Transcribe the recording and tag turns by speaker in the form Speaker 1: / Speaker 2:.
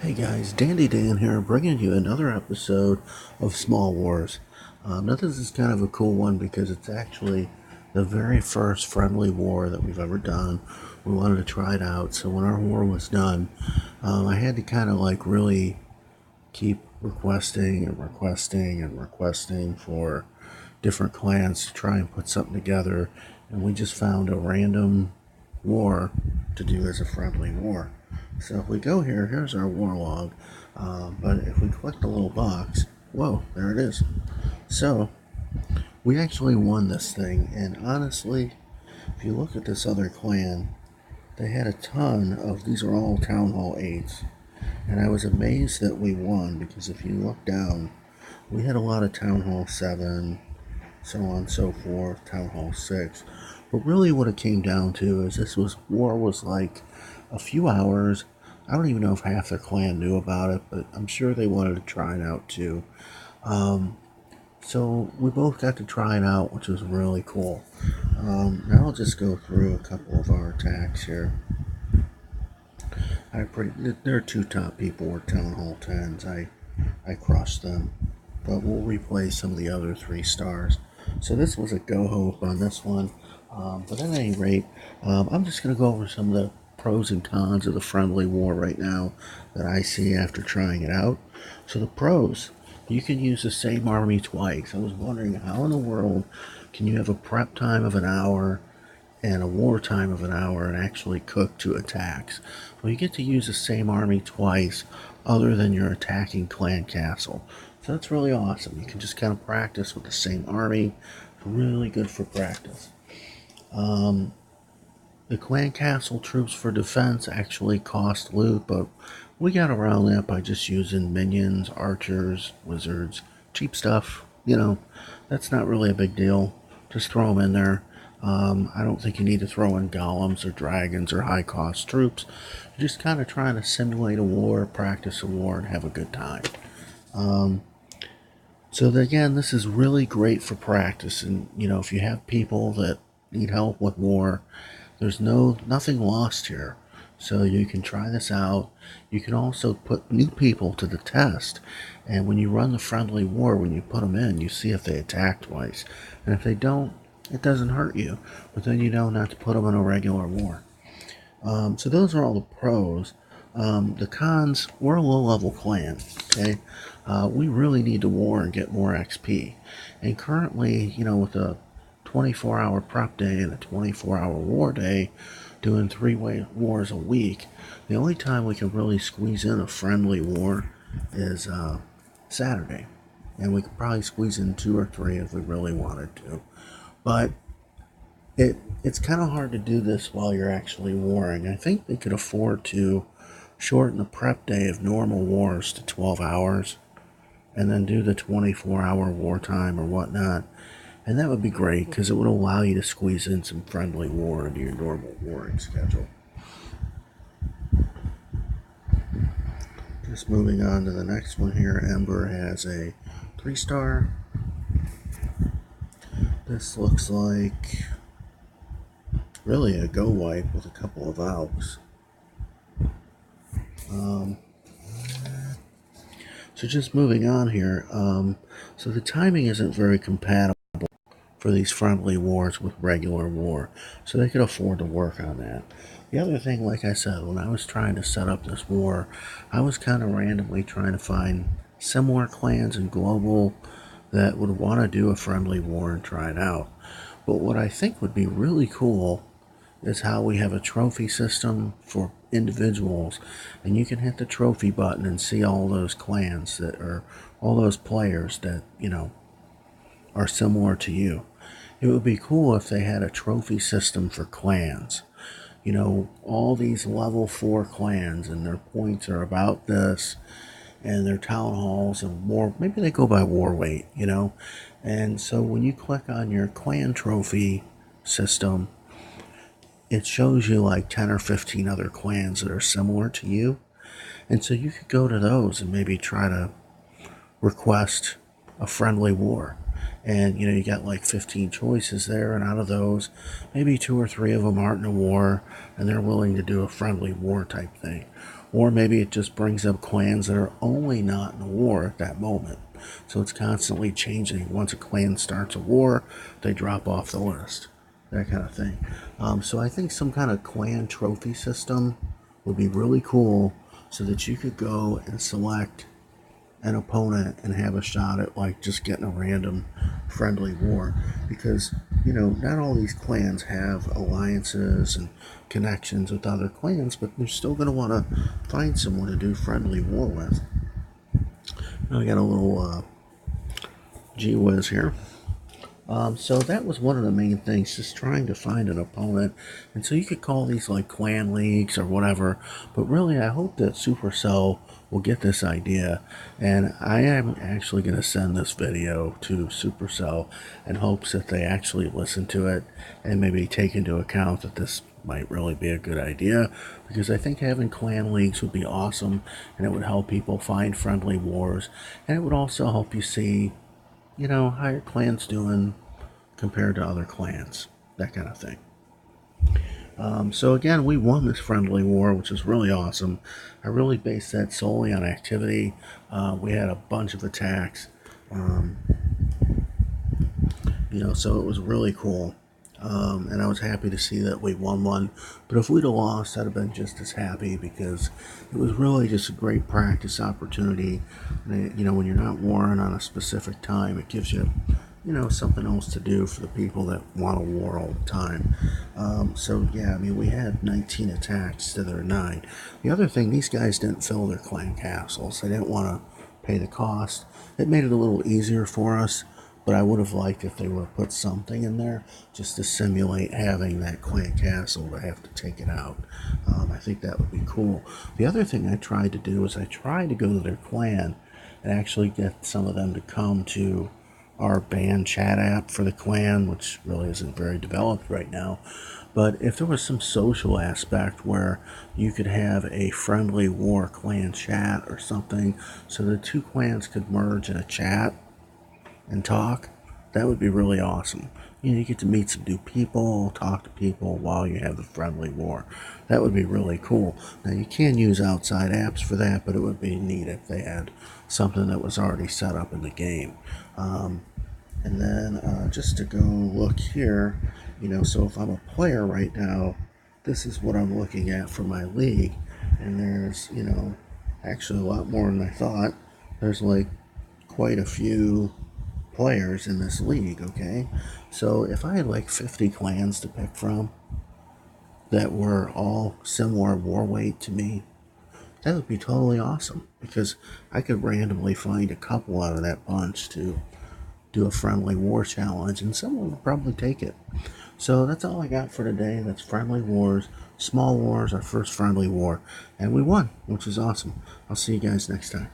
Speaker 1: Hey guys, Dandy Dan here, bringing you another episode of Small Wars. Now this is kind of a cool one because it's actually the very first friendly war that we've ever done. We wanted to try it out, so when our war was done, I had to kind of like really keep requesting for different clans to try and put something together, and we just found a random war to do as a friendly war. So if we go here, here's our war log. But if we click the little box, whoa, there it is. So we actually won this thing, and honestly, if you look at this other clan, they had a ton of these are all Town Hall 8s. And I was amazed that we won because if you look down, we had a lot of Town Hall 7, so on and so forth, Town Hall 6. But really what it came down to is this war was like a few hours. I don't even know if half their clan knew about it, but I'm sure they wanted to try it out too. So we both got to try it out, which was really cool. Now I'll just go through a couple of our attacks here. There are two top people were Town Hall 10s. I crushed them, but we'll replay some of the other 3 stars. So this was a go hope on this one. But at any rate, I'm just going to go over some of the pros and cons of the friendly war right now that I see after trying it out. So the pros, you can use the same army twice. I was wondering how in the world can you have a prep time of an hour and a war time of an hour and actually cook 2 attacks. Well, you get to use the same army twice other than your attacking clan castle. So that's really awesome. You can just kind of practice with the same army. It's really good for practice. The clan castle troops for defense actually cost loot, but we got around that by just using minions, archers, wizards, cheap stuff. That's not really a big deal. Just throw them in there. I don't think you need to throw in golems or dragons or high cost troops. You're just kind of trying to simulate a war, practice a war, and have a good time. Again, this is really great for practice. And if you have people that need help with war, there's nothing lost here. So you can try this out. You can also put new people to the test. And when you run the friendly war, when you put them in, you see if they attack twice. And if they don't, it doesn't hurt you. But then you know not to put them in a regular war. So those are all the pros. The cons, we're a low-level clan, okay? We really need to war and get more XP. And currently, with a 24-hour prep day and a 24-hour war day, doing 3 wars a week, the only time we can really squeeze in a friendly war is Saturday. And we could probably squeeze in 2 or 3 if we really wanted to. But it's kind of hard to do this while you're actually warring. I think they could afford to shorten the prep day of normal wars to 12 hours and then do the 24-hour wartime or whatnot. And that would be great because it would allow you to squeeze in some friendly war into your normal warring schedule. Just moving on to the next one here, Ember has a 3-star. This looks like really a go wipe with a couple of Alps. So just moving on here, so the timing isn't very compatible for these friendly wars with regular war, so they could afford to work on that. The other thing, like I said, when I was trying to set up this war, I was kind of randomly trying to find similar clans in global that would want to do a friendly war and try it out. But what I think would be really cool is how we have a trophy system for individuals, and you can hit the trophy button and see all those clans that are all those players that are similar to you. It would be cool if they had a trophy system for clans. All these level 4 clans and their points are about this, and their town halls and more. Maybe they go by war weight, And so when you click on your clan trophy system, it shows you like 10 or 15 other clans that are similar to you. And so you could go to those and maybe try to request a friendly war. And you got like 15 choices there, and out of those, maybe 2 or 3 of them aren't in a war and they're willing to do a friendly war type thing. Or maybe it just brings up clans that are only not in a war at that moment. So it's constantly changing. Once a clan starts a war, they drop off the list. That kind of thing. So I think some kind of clan trophy system would be really cool so that you could go and select an opponent and have a shot at like just getting a random friendly war, because not all these clans have alliances and connections with other clans, but they're still going to want to find someone to do friendly war with. Now I got a little gee whiz here. So that was one of the main things, just trying to find an opponent. And so you could call these like clan leagues or whatever, but really I hope that Supercell will get this idea. And I am actually going to send this video to Supercell in hopes that they actually listen to it and maybe take into account that this might really be a good idea, because I think having clan leagues would be awesome, and it would help people find friendly wars, and it would also help you see how your clan's doing compared to other clans, that kind of thing. So again, we won this friendly war, which is really awesome. I really based that solely on activity. We had a bunch of attacks, so it was really cool. And I was happy to see that we won one. But if we'd have lost, I'd have been just as happy, because it was really just a great practice opportunity. And when you're not warring on a specific time, it gives you, something else to do for the people that want to war all the time. So yeah, we had 19 attacks to their 9. The other thing, these guys didn't fill their clan castles. They didn't want to pay the cost. It made it a little easier for us. But I would have liked if they would have put something in there just to simulate having that clan castle to have to take it out. I think that would be cool. The other thing I tried to do is I tried to go to their clan and actually get some of them to come to our band chat app for the clan, which really isn't very developed right now. But if there was some social aspect where you could have a friendly war clan chat or something so the two clans could merge in a chat and talk, that would be really awesome. You get to meet some new people, talk to people while you have the friendly war. That would be really cool. Now, you can use outside apps for that, but it would be neat if they had something that was already set up in the game. And then just to go look here, so if I'm a player right now, this is what I'm looking at for my league. And there's, actually a lot more than I thought. There's like quite a few players in this league, okay? So if I had like 50 clans to pick from that were all similar war weight to me, that would be totally awesome, because I could randomly find a couple out of that bunch to do a friendly war challenge, and someone would probably take it. So that's all I got for today. That's Friendly Wars, Small Wars, our first friendly war, and we won, which is awesome. I'll see you guys next time.